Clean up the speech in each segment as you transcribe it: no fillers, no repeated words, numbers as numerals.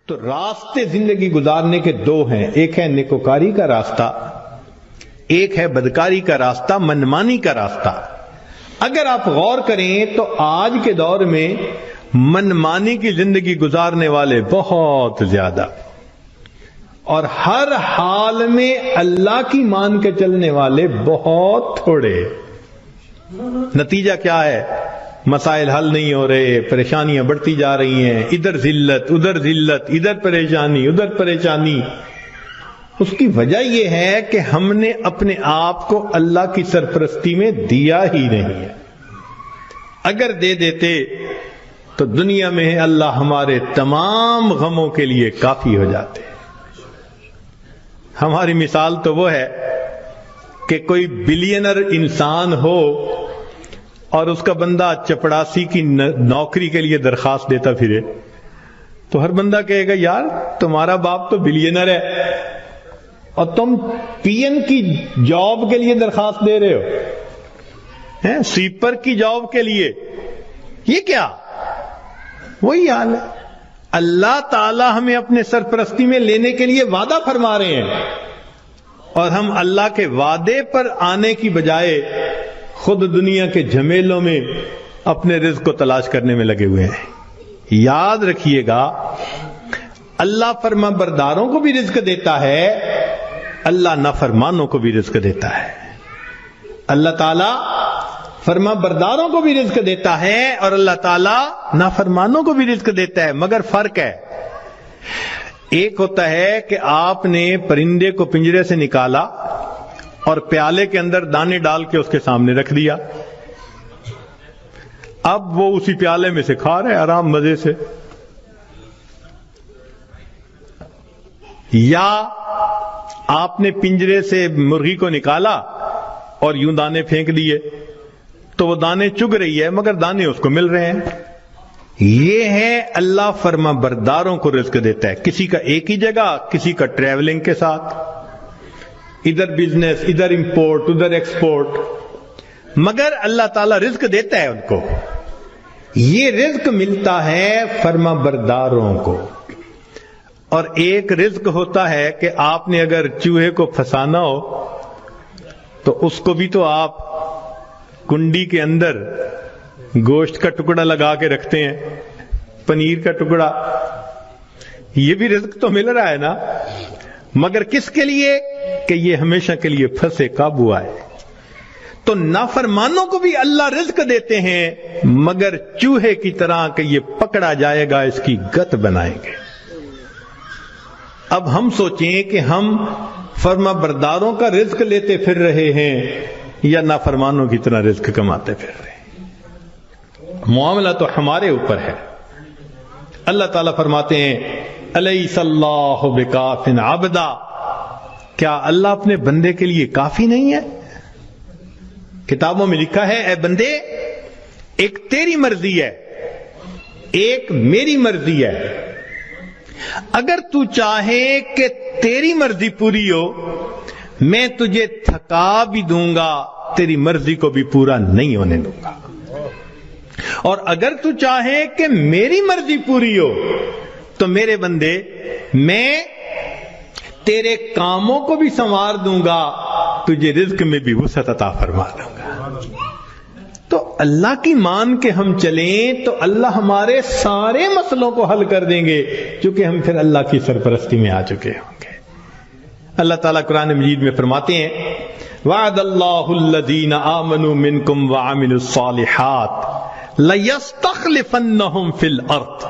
تو راستے زندگی گزارنے کے دو ہیں، ایک ہے نیکوکاری کا راستہ، ایک ہے بدکاری کا راستہ، منمانی کا راستہ۔ اگر آپ غور کریں تو آج کے دور میں منمانی کی زندگی گزارنے والے بہت زیادہ، اور ہر حال میں اللہ کی مان کے چلنے والے بہت تھوڑے۔ نتیجہ کیا ہے؟ مسائل حل نہیں ہو رہے، پریشانیاں بڑھتی جا رہی ہیں، ادھر ذلت ادھر ذلت، ادھر پریشانی ادھر پریشانی۔ اس کی وجہ یہ ہے کہ ہم نے اپنے آپ کو اللہ کی سرپرستی میں دیا ہی نہیں ہے۔ اگر دے دیتے تو دنیا میں اللہ ہمارے تمام غموں کے لیے کافی ہو جاتے۔ ہماری مثال تو وہ ہے کہ کوئی بلینر انسان ہو اور اس کا بندہ چپڑاسی کی نوکری کے لیے درخواست دیتا پھرے، تو ہر بندہ کہے گا یار تمہارا باپ تو بلینر ہے اور تم پی این کی جاب کے لیے درخواست دے رہے ہو، سویپر کی جاب کے لیے، یہ کیا؟ وہی حال ہے۔ اللہ تعالی ہمیں اپنے سرپرستی میں لینے کے لیے وعدہ فرما رہے ہیں، اور ہم اللہ کے وعدے پر آنے کی بجائے خود دنیا کے جھمیلوں میں اپنے رزق کو تلاش کرنے میں لگے ہوئے ہیں۔ یاد رکھیے گا، اللہ فرما برداروں کو بھی رزق دیتا ہے، اللہ نافرمانوں کو بھی رزق دیتا ہے۔ اللہ تعالیٰ فرما برداروں کو بھی رزق دیتا ہے اور اللہ تعالیٰ نافرمانوں کو بھی رزق دیتا ہے، مگر فرق ہے۔ ایک ہوتا ہے کہ آپ نے پرندے کو پنجرے سے نکالا اور پیالے کے اندر دانے ڈال کے اس کے سامنے رکھ دیا، اب وہ اسی پیالے میں سے کھا رہے آرام مزے سے۔ یا آپ نے پنجرے سے مرغی کو نکالا اور یوں دانے پھینک دیے تو وہ دانے چگ رہی ہے مگر دانے اس کو مل رہے ہیں۔ یہ ہے اللہ فرما برداروں کو رزق دیتا ہے، کسی کا ایک ہی جگہ، کسی کا ٹریولنگ کے ساتھ، ادھر بزنس ادھر امپورٹ ادھر ایکسپورٹ، مگر اللہ تعالیٰ رزق دیتا ہے ان کو۔ یہ رزق ملتا ہے فرما برداروں کو۔ اور ایک رزق ہوتا ہے کہ آپ نے اگر چوہے کو پھنسانا ہو تو اس کو بھی تو آپ کنڈی کے اندر گوشت کا ٹکڑا لگا کے رکھتے ہیں، پنیر کا ٹکڑا، یہ بھی رزق تو مل رہا ہے نا، مگر کس کے لیے؟ کہ یہ ہمیشہ کے لیے پھنسے قابو آئے۔ تو نافرمانوں کو بھی اللہ رزق دیتے ہیں مگر چوہے کی طرح کہ یہ پکڑا جائے گا اس کی گت بنائیں گے۔ اب ہم سوچیں کہ ہم فرما برداروں کا رزق لیتے پھر رہے ہیں یا نافرمانوں کی طرح رزق کماتے پھر رہے ہیں۔ معاملہ تو ہمارے اوپر ہے۔ اللہ تعالیٰ فرماتے ہیں الیس اللہ بکاف عبدا، کیا اللہ اپنے بندے کے لیے کافی نہیں ہے؟ کتابوں میں لکھا ہے اے بندے، ایک تیری مرضی ہے ایک میری مرضی ہے، اگر تو چاہے کہ تیری مرضی پوری ہو میں تجھے تھکا بھی دوں گا، تیری مرضی کو بھی پورا نہیں ہونے دوں گا، اور اگر تو چاہے کہ میری مرضی پوری ہو تو میرے بندے میں تیرے کاموں کو بھی سنوار دوں گا، تجھے رزق میں بھی وسعت عطا فرما دوں گا۔ تو اللہ کی مان کے ہم چلیں تو اللہ ہمارے سارے مسئلوں کو حل کر دیں گے، چونکہ ہم پھر اللہ کی سرپرستی میں آ چکے ہوں گے۔ اللہ تعالیٰ قرآن مجید میں فرماتے ہیں وعد اللہ الذین آمنوا منکم وعملوا الصالحات لیستخلفنہم فی الارض،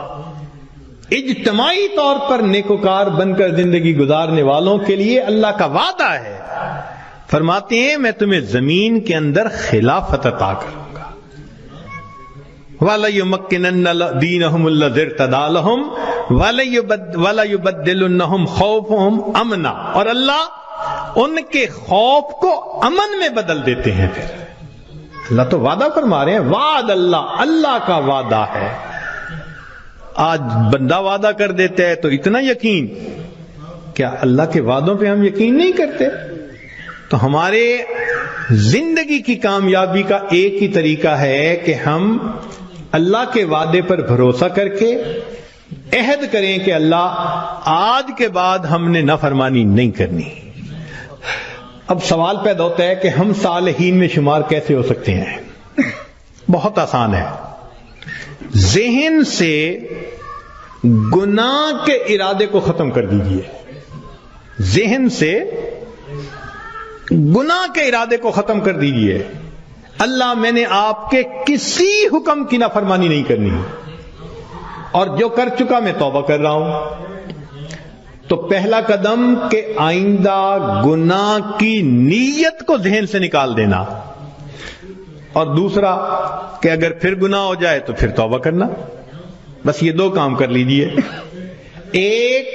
اجتماعی طور پر نیکوکار بن کر زندگی گزارنے والوں کے لیے اللہ کا وعدہ ہے، فرماتے ہیں میں تمہیں زمین کے اندر خلافت عطا کروں گا، وَلَيُمَكِّنَنَّ دِينَهُمُ الَّذِي ارْتَضَىٰ لَهُمْ وَلَيُبَدِّلُنَّهُمْ خَوْفَهُمْ أَمْنًا، اور اللہ ان کے خوف کو امن میں بدل دیتے ہیں۔ پھر اللہ تو وعدہ فرما رہے ہیں، وعد اللہ، اللہ کا وعدہ ہے۔ آج بندہ وعدہ کر دیتا ہے تو اتنا یقین، کیا اللہ کے وعدوں پہ ہم یقین نہیں کرتے؟ تو ہمارے زندگی کی کامیابی کا ایک ہی طریقہ ہے کہ ہم اللہ کے وعدے پر بھروسہ کر کے عہد کریں کہ اللہ آج کے بعد ہم نے نافرمانی نہیں کرنی۔ اب سوال پیدا ہوتا ہے کہ ہم صالحین میں شمار کیسے ہو سکتے ہیں؟ بہت آسان ہے، ذہن سے گناہ کے ارادے کو ختم کر دیجئے، ذہن سے گناہ کے ارادے کو ختم کر دیجئے۔ اللہ میں نے آپ کے کسی حکم کی نافرمانی نہیں کرنی، اور جو کر چکا میں توبہ کر رہا ہوں۔ تو پہلا قدم کہ آئندہ گناہ کی نیت کو ذہن سے نکال دینا، اور دوسرا کہ اگر پھر گناہ ہو جائے تو پھر توبہ کرنا۔ بس یہ دو کام کر لیجئے۔ ایک،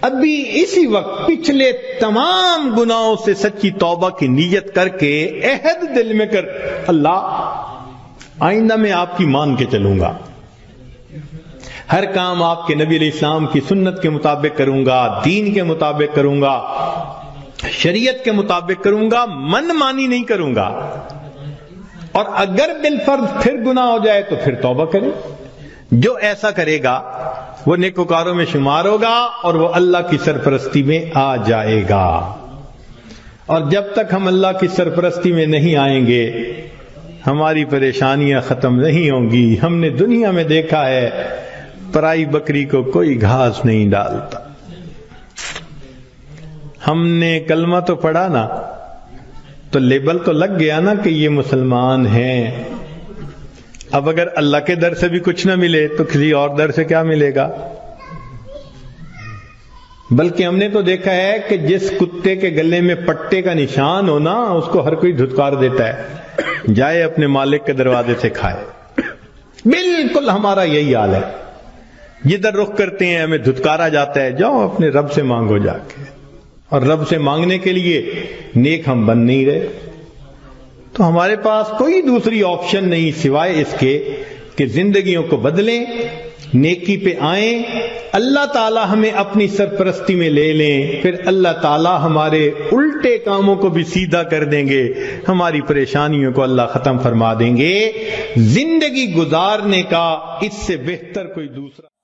ابھی اسی وقت پچھلے تمام گناہوں سے سچی توبہ کی نیت کر کے عہد دل میں کر، اللہ آئندہ میں آپ کی مان کے چلوں گا، ہر کام آپ کے نبی علیہ السلام کی سنت کے مطابق کروں گا، دین کے مطابق کروں گا، شریعت کے مطابق کروں گا، من مانی نہیں کروں گا۔ اور اگر بالفرض پھر گناہ ہو جائے تو پھر توبہ کرے۔ جو ایسا کرے گا وہ نیکوکاروں میں شمار ہوگا اور وہ اللہ کی سرپرستی میں آ جائے گا۔ اور جب تک ہم اللہ کی سرپرستی میں نہیں آئیں گے ہماری پریشانیاں ختم نہیں ہوں گی۔ ہم نے دنیا میں دیکھا ہے پرائی بکری کو کوئی گھاس نہیں ڈالتا۔ ہم نے کلمہ تو پڑھا نا، تو لیبل تو لگ گیا نا کہ یہ مسلمان ہیں۔ اب اگر اللہ کے در سے بھی کچھ نہ ملے تو کسی اور در سے کیا ملے گا؟ بلکہ ہم نے تو دیکھا ہے کہ جس کتے کے گلے میں پٹے کا نشان ہو نا، اس کو ہر کوئی دھتکار دیتا ہے، جائے اپنے مالک کے دروازے سے کھائے۔ بالکل ہمارا یہی حال ہے، جدھر رخ کرتے ہیں ہمیں دھتکارا جاتا ہے، جاؤ اپنے رب سے مانگو جا کے۔ اور رب سے مانگنے کے لیے نیک ہم بن نہیں رہے، تو ہمارے پاس کوئی دوسری آپشن نہیں سوائے اس کے کہ زندگیوں کو بدلیں، نیکی پہ آئیں، اللہ تعالی ہمیں اپنی سرپرستی میں لے لیں، پھر اللہ تعالی ہمارے الٹے کاموں کو بھی سیدھا کر دیں گے، ہماری پریشانیوں کو اللہ ختم فرما دیں گے۔ زندگی گزارنے کا اس سے بہتر کوئی دوسرا